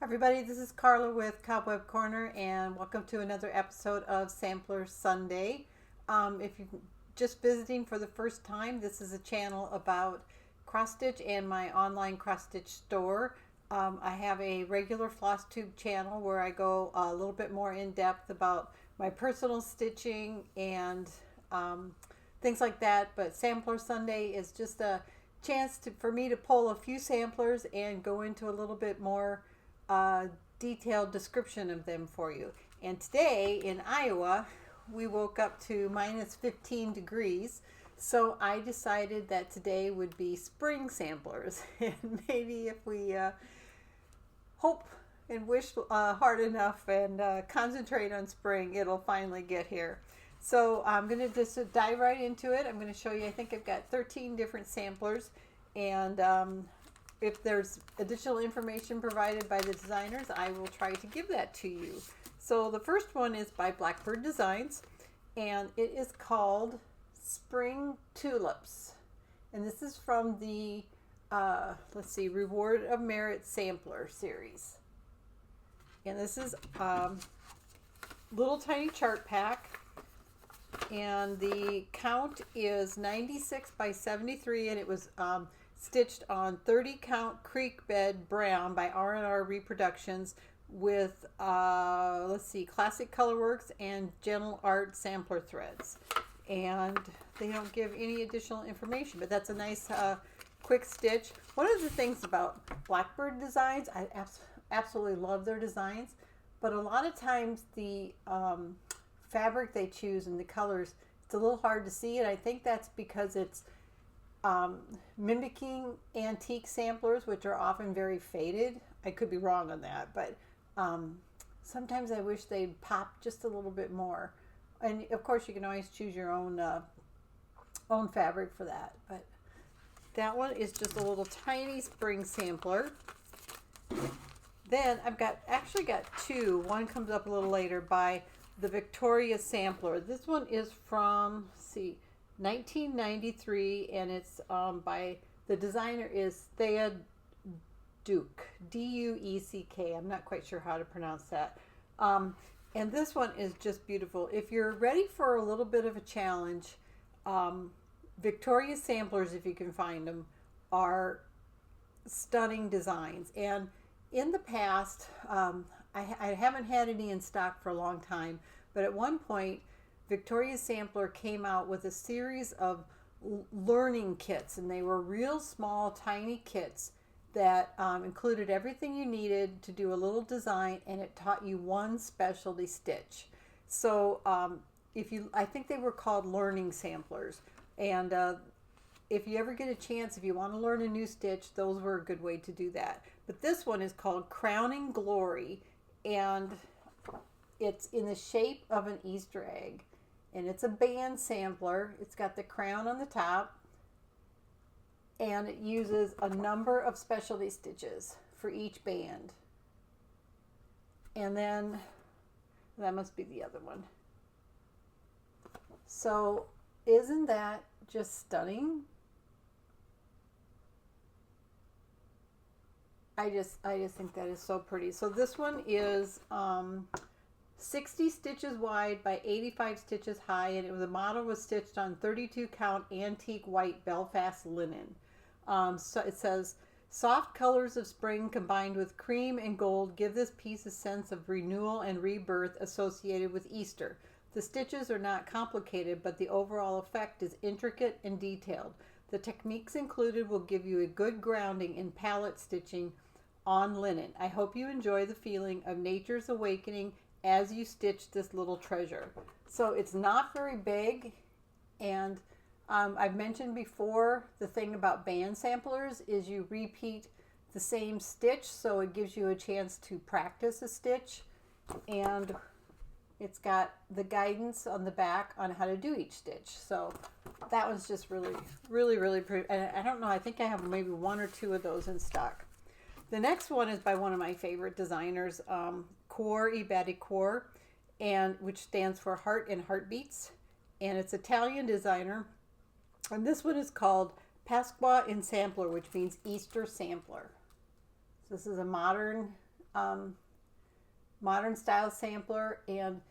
Everybody, this is Carla with Cobweb Corner, and welcome to another episode of Sampler Sunday. If you're just visiting for the first time, this is a channel about cross stitch and my online cross stitch store. I have a regular floss tube channel where I go a little bit more in depth about my personal stitching and things like that. But Sampler Sunday is just a chance for me to pull a few samplers and go into a little bit more detailed description of them for you. And today in Iowa, we woke up to minus 15 degrees. So I decided that today would be spring samplers. And maybe if we hope and wish hard enough and concentrate on spring, it'll finally get here. So I'm going to just dive right into it. I'm going to show you, I think I've got 13 different samplers. And if there's additional information provided by the designers, I will try to give that to you. So the first one is by Blackbird Designs, and it is called Spring Tulips. And this is from the, Reward of Merit Sampler series. And this is little tiny chart pack. And the count is 96 by 73, and it was stitched on 30 count creek bed brown by R&R Reproductions with classic colorworks and gentle art sampler threads. And they don't give any additional information, but that's a nice quick stitch. One of the things about Blackbird Designs, I absolutely love their designs, but a lot of times the fabric they choose and the colors, it's a little hard to see, and I think that's because it's mimicking antique samplers, which are often very faded. I could be wrong on that, but sometimes I wish they'd pop just a little bit more. And of course, you can always choose your own fabric for that. But that one is just a little tiny spring sampler. Then I've actually got two. One comes up a little later by the Victoria Sampler. This one is from 1993, and it's by the designer is Thea Duke, D-U-E-C-K. I'm not quite sure how to pronounce that. And this one is just beautiful. If you're ready for a little bit of a challenge, Victoria Samplers, if you can find them, are stunning designs. And in the past, I haven't had any in stock for a long time, but at one point, Victoria Sampler came out with a series of learning kits, and they were real small, tiny kits that included everything you needed to do a little design, and it taught you one specialty stitch. So I think they were called learning samplers, and if you ever get a chance, if you want to learn a new stitch, those were a good way to do that. But this one is called Crowning Glory, and it's in the shape of an Easter egg. And it's a band sampler. It's got the crown on the top, and it uses a number of specialty stitches for each band. And then that must be the other one. So isn't that just stunning? I just think that is so pretty. So this one is 60 stitches wide by 85 stitches high, and the model was stitched on 32 count antique white Belfast linen. So it says, soft colors of spring combined with cream and gold give this piece a sense of renewal and rebirth associated with Easter. The stitches are not complicated, but the overall effect is intricate and detailed. The techniques included will give you a good grounding in palette stitching on linen. I hope you enjoy the feeling of nature's awakening as you stitch this little treasure. So it's not very big, and I've mentioned before, the thing about band samplers is you repeat the same stitch, so it gives you a chance to practice a stitch, and it's got the guidance on the back on how to do each stitch. So that one's just really, really, really pretty. And I don't know, I think I have maybe one or two of those in stock. The next one is by one of my favorite designers, Cuore e Batticuore, and which stands for Heart and Heartbeats, and it's Italian designer. And this one is called Pasqua in Sampler, which means Easter sampler. So this is a modern modern style sampler. And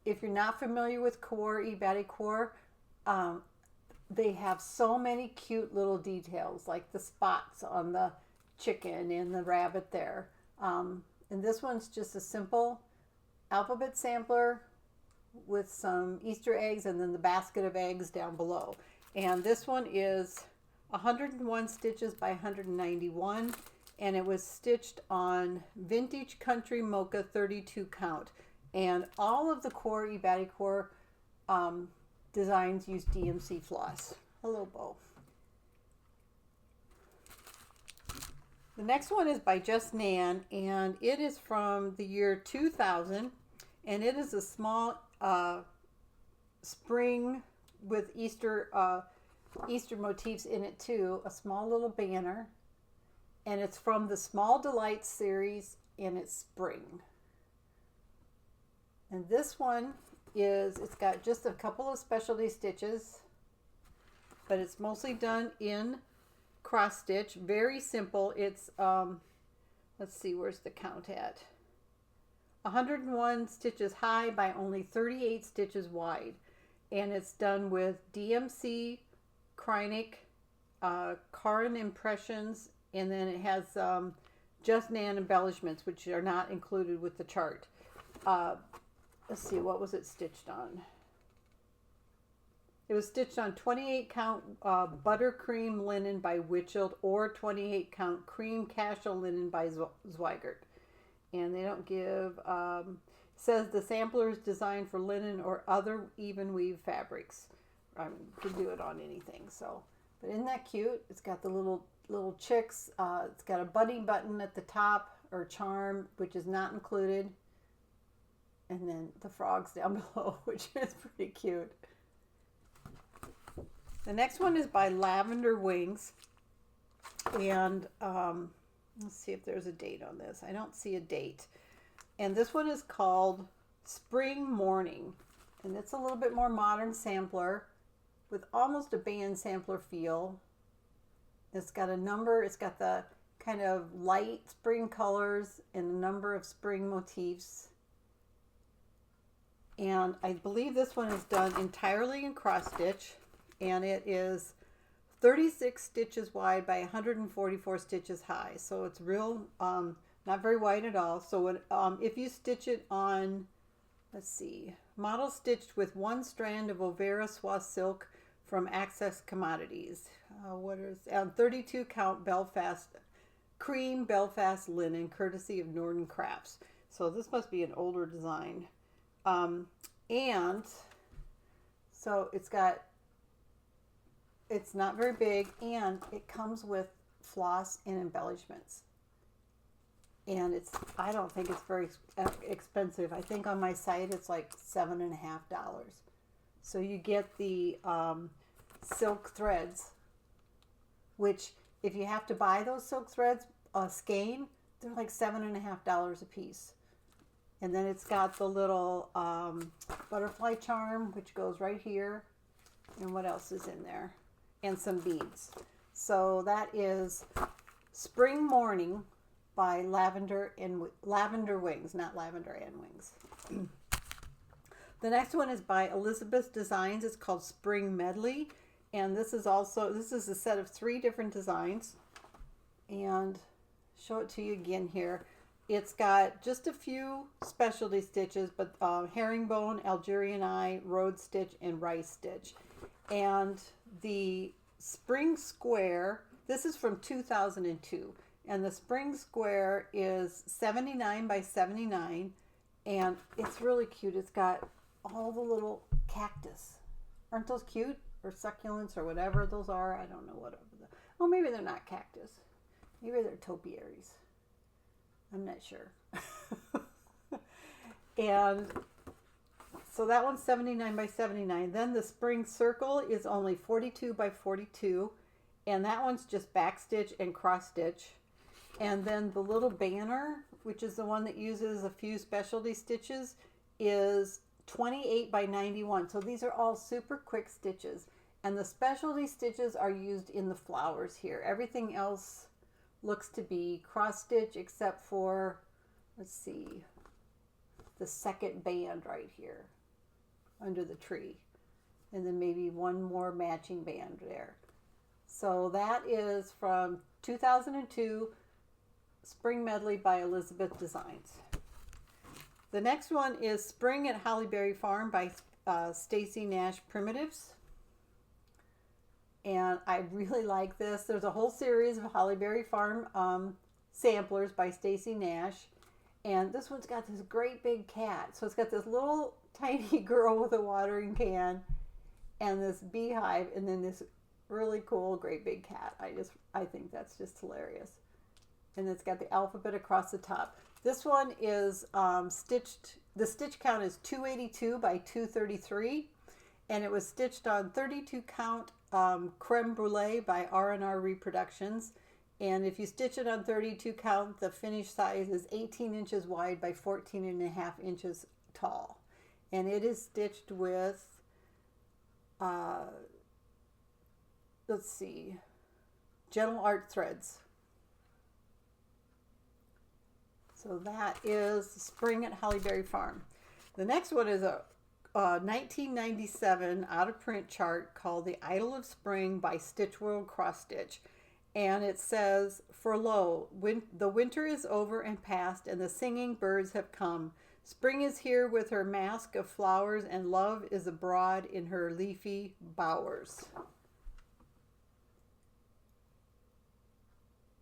if you're not familiar with core, eBaddie core, they have so many cute little details, like the spots on the chicken and the rabbit there. And this one's just a simple alphabet sampler with some Easter eggs and then the basket of eggs down below. And this one is 101 stitches by 191, and it was stitched on Vintage Country Mocha 32 count. And all of the core, eBaddie core designs use DMC floss. Hello, Bo. The next one is by Just Nan, and it is from the year 2000, and it is a small spring with Easter motifs in it too, a small little banner, and it's from the Small Delights series, and it's spring. And this one it's got just a couple of specialty stitches, but it's mostly done in cross stitch. Very simple. It's let's see, where's the count at? 101 stitches high by only 38 stitches wide, and it's done with DMC, Kreinik, Karin impressions, and then it has Just Nan embellishments, which are not included with the chart. Let's see, what was it stitched on? It was stitched on 28 count buttercream linen by Witcheld or 28 count cream casual linen by Zweigert. And they don't give, says the sampler is designed for linen or other even weave fabrics. You can do it on anything. So, but isn't that cute? It's got the little chicks. It's got a bunny button at the top, or charm, which is not included. And then the frogs down below, which is pretty cute. The next one is by Lavender Wings. And let's see if there's a date on this. I don't see a date. And this one is called Spring Morning. And it's a little bit more modern sampler with almost a band sampler feel. It's got a number. It's got the kind of light spring colors and a number of spring motifs. And I believe this one is done entirely in cross stitch, and it is 36 stitches wide by 144 stitches high. So it's real, not very wide at all. So if you stitch it on, let's see, model stitched with one strand of Overa Swath silk from Access Commodities. What is 32 count Belfast cream Belfast linen, courtesy of Norton Crafts. So this must be an older design. And so it's not very big, and it comes with floss and embellishments. And I don't think it's very expensive. I think on my site it's like $7.50. So you get the silk threads, which if you have to buy those silk threads, skein, they're like $7.50 a piece. And then it's got the little butterfly charm, which goes right here. And what else is in there? And some beads. So that is Spring Morning by Lavender Wings, not Lavender and Wings. The next one is by Elizabeth Designs. It's called Spring Medley. And this is a set of 3 different designs. And show it to you again here. It's got just a few specialty stitches, but herringbone, Algerian eye, road stitch, and rice stitch. And the spring square, this is from 2002, and the spring square is 79 by 79, and it's really cute. It's got all the little cactus. Aren't those cute? Or succulents, or whatever those are. I don't know what. Oh, maybe they're not cactus. Maybe they're topiaries. I'm not sure. And so that one's 79 by 79. Then the spring circle is only 42 by 42. And that one's just back stitch and cross stitch. And then the little banner, which is the one that uses a few specialty stitches, is 28 by 91. So these are all super quick stitches. And the specialty stitches are used in the flowers here. Everything else looks to be cross stitch except for let's see, the second band right here under the tree. And then maybe one more matching band there. So that is from 2002, Spring Medley by Elizabeth Designs. The next one is Spring at Hollyberry Farm by Stacy Nash Primitives. And I really like this. There's a whole series of Hollyberry Farm samplers by Stacy Nash. And this one's got this great big cat. So it's got this little tiny girl with a watering can and this beehive, and then this really cool great big cat. I think that's just hilarious. And it's got the alphabet across the top. This one is stitched, the stitch count is 282 by 233, and it was stitched on 32 count creme brulee by R&R Reproductions. And if you stitch it on 32 count, the finished size is 18 inches wide by 14.5 inches tall. And it is stitched with, let's see, Gentle Art threads. So that is Spring at Hollyberry Farm. The next one is a 1997 out of print chart called The Idol of Spring by Stitch World Cross Stitch. And it says, for lo, the winter is over and past, and the singing birds have come. Spring is here with her mask of flowers, and love is abroad in her leafy bowers.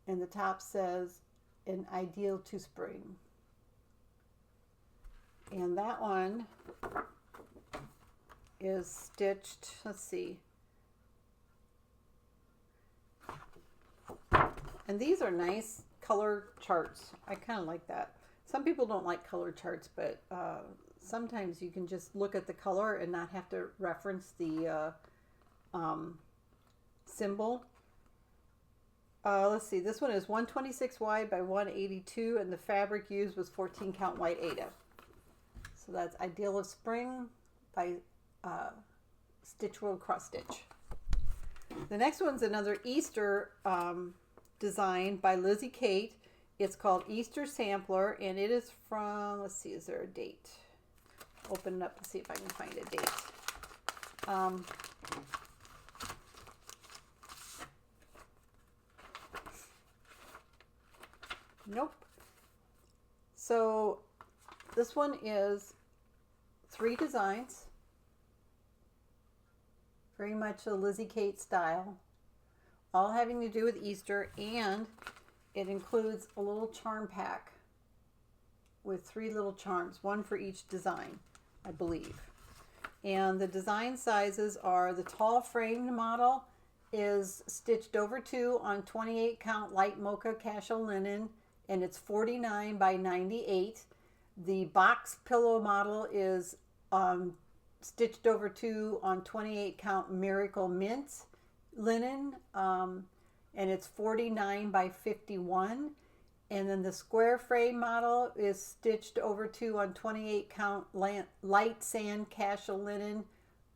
And the top says, an ideal to spring. And that one is stitched, let's see. And these are nice color charts. I kind of like that. Some people don't like color charts, but sometimes you can just look at the color and not have to reference the symbol. Let's see, this one is 126 wide by 182, and the fabric used was 14 count white Aida. So that's Ideal of Spring by Stitch World Cross Stitch. The next one's another Easter design by Lizzie Kate. It's called Easter Sampler, and it is from, let's see, is there a date? Open it up to see if I can find a date. Nope. So this one is 3 designs, very much a Lizzie Kate style, all having to do with Easter, and it includes a little charm pack with 3 little charms, one for each design, I believe. And the design sizes are, the tall framed model is stitched over 2 on 28 count light mocha casual linen, and it's 49 by 98. The box pillow model is stitched over 2 on 28 count miracle mint linen, and it's 49 by 51. And then the square frame model is stitched over 2 on 28 count light sand casual linen,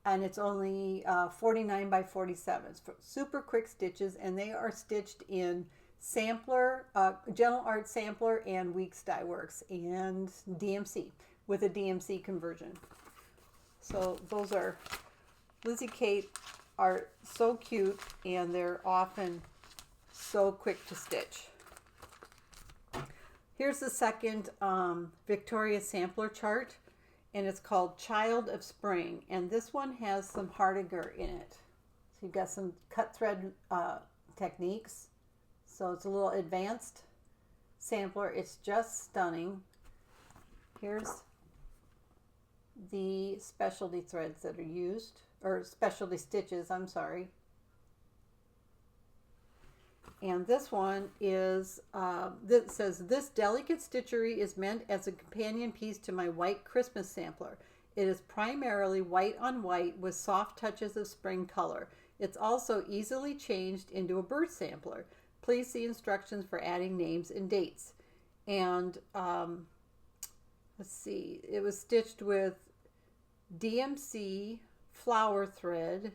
and it's only 49 by 47. It's super quick stitches, and they are stitched in Sampler, Gentle Art Sampler, and Weeks Dye Works, and DMC with a DMC conversion. So those are, Lizzie Kate are so cute, and they're often so quick to stitch. Here's the second Victoria Sampler chart, and it's called Child of Spring, and this one has some hardinger in it. So you've got some cut thread techniques. So it's a little advanced sampler. It's just stunning. Here's the specialty threads that are used, or specialty stitches, I'm sorry. And this one is, that says, this delicate stitchery is meant as a companion piece to my white Christmas sampler. It is primarily white on white with soft touches of spring color. It's also easily changed into a bird sampler. Please see instructions for adding names and dates. And let's see, it was stitched with DMC flower thread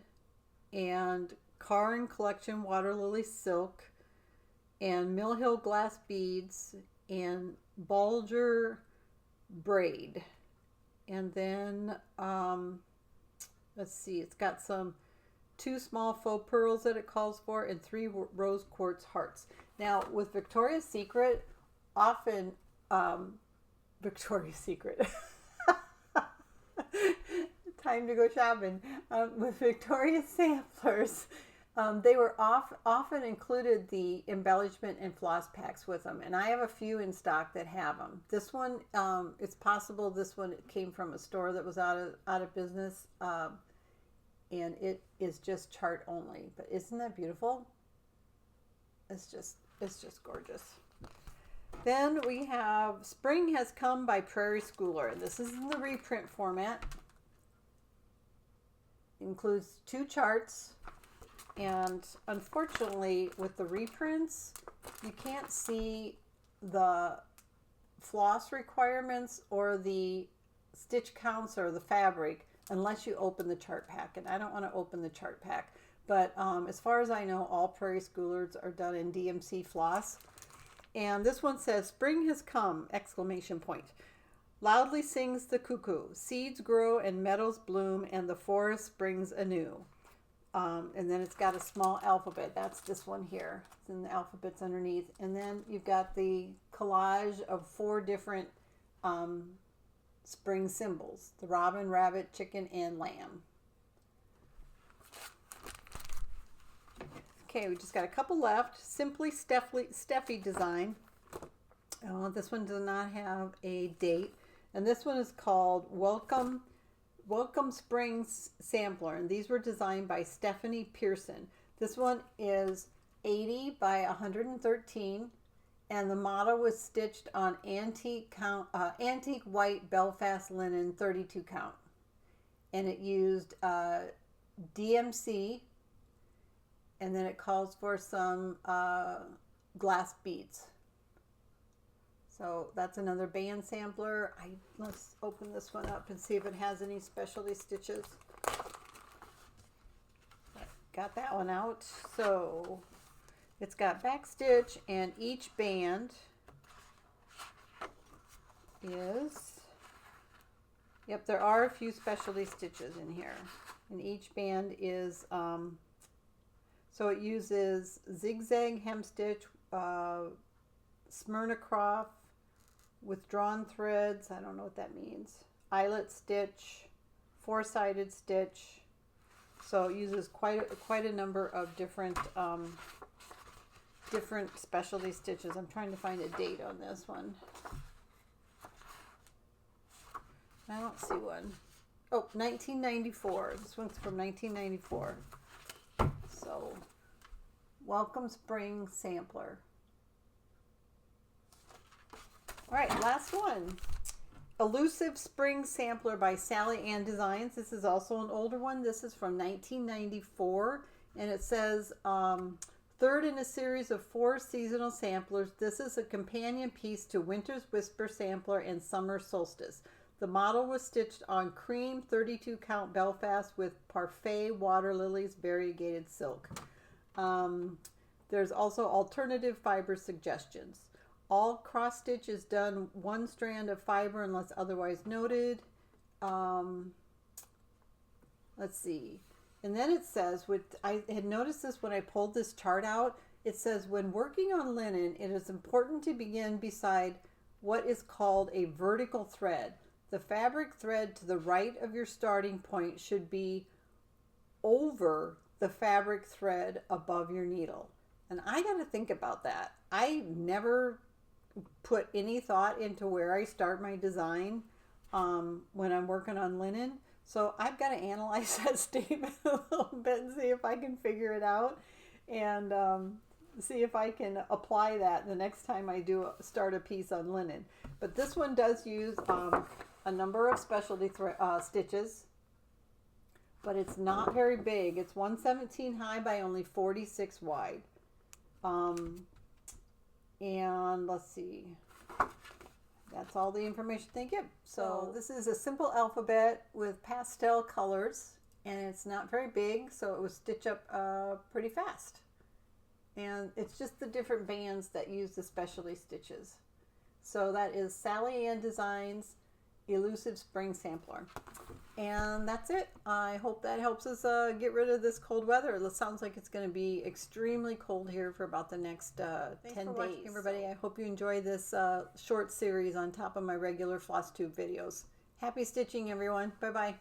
and Carr & Collection water lily silk and Mill Hill glass beads and Bulger braid. And then, let's see, it's got some 2 small faux pearls that it calls for, and 3 rose quartz hearts. Now, with Victoria's Secret, often, Victoria's Secret. Time to go shopping. With Victoria's samplers, they were often included the embellishment and floss packs with them, and I have a few in stock that have them. This one, it's possible this one came from a store that was out of business, and it is just chart only. But isn't that beautiful? It's just gorgeous. Then we have Spring Has Come by Prairie Schooler. This is in the reprint format. It includes 2 charts. And unfortunately, with the reprints, you can't see the floss requirements or the stitch counts or the fabric unless you open the chart pack. And I don't want to open the chart pack. But as far as I know, all Prairie Schoolers are done in DMC floss. And this one says, "Spring has come!" Exclamation point. Loudly sings the cuckoo. Seeds grow and meadows bloom and the forest springs anew. And then it's got a small alphabet. That's this one here. And the alphabet's underneath. And then you've got the collage of 4 different spring symbols. The robin, rabbit, chicken, and lamb. Okay, we just got a couple left. Simply Steffi design. This one does not have a date. And this one is called Welcome Springs Sampler, and these were designed by Stephanie Pearson. This one is 80 by 113, and the model was stitched on antique white Belfast linen 32 count, and it used DMC, and then it calls for some glass beads. So that's another band sampler. Let's open this one up and see if it has any specialty stitches. Got that one out. So it's got back stitch, and each band is, yep, there are a few specialty stitches in here. And each band is, so it uses zigzag hem stitch, Smirnocroft, withdrawn threads, I don't know what that means, eyelet stitch, 4-sided stitch. So it uses quite a number of different specialty stitches. I'm trying to find a date on this one. I don't see one. Oh, 1994. This one's from 1994. So, Welcome Spring Sampler. All right, last one. Elusive Spring Sampler by Sally Ann Designs. This is also an older one. This is from 1994, and it says, third in a series of 4 seasonal samplers. This is a companion piece to Winter's Whisper Sampler and Summer Solstice. The model was stitched on cream 32 count Belfast with parfait water lilies variegated silk. There's also alternative fiber suggestions. All cross stitch is done 1 strand of fiber unless otherwise noted. Let's see. And then it says, I had noticed this when I pulled this chart out, it says, when working on linen, it is important to begin beside what is called a vertical thread. The fabric thread to the right of your starting point should be over the fabric thread above your needle. And I got to think about that. I never put any thought into where I start my design when I'm working on linen. So I've got to analyze that statement a little bit and see if I can figure it out, and see if I can apply that the next time I start a piece on linen. But this one does use a number of specialty stitches, but it's not very big. It's 117 high by only 46 wide. And let's see, that's all the information they give. So this is a simple alphabet with pastel colors, and it's not very big, so it will stitch up pretty fast. And it's just the different bands that use the specialty stitches. So that is Sally Ann Designs Elusive Spring Sampler. And that's it. I hope that helps us get rid of this cold weather. It sounds like it's going to be extremely cold here for about the next 10 days. Watching, everybody. I hope you enjoy this short series on top of my regular floss tube videos. Happy stitching, everyone. Bye-bye.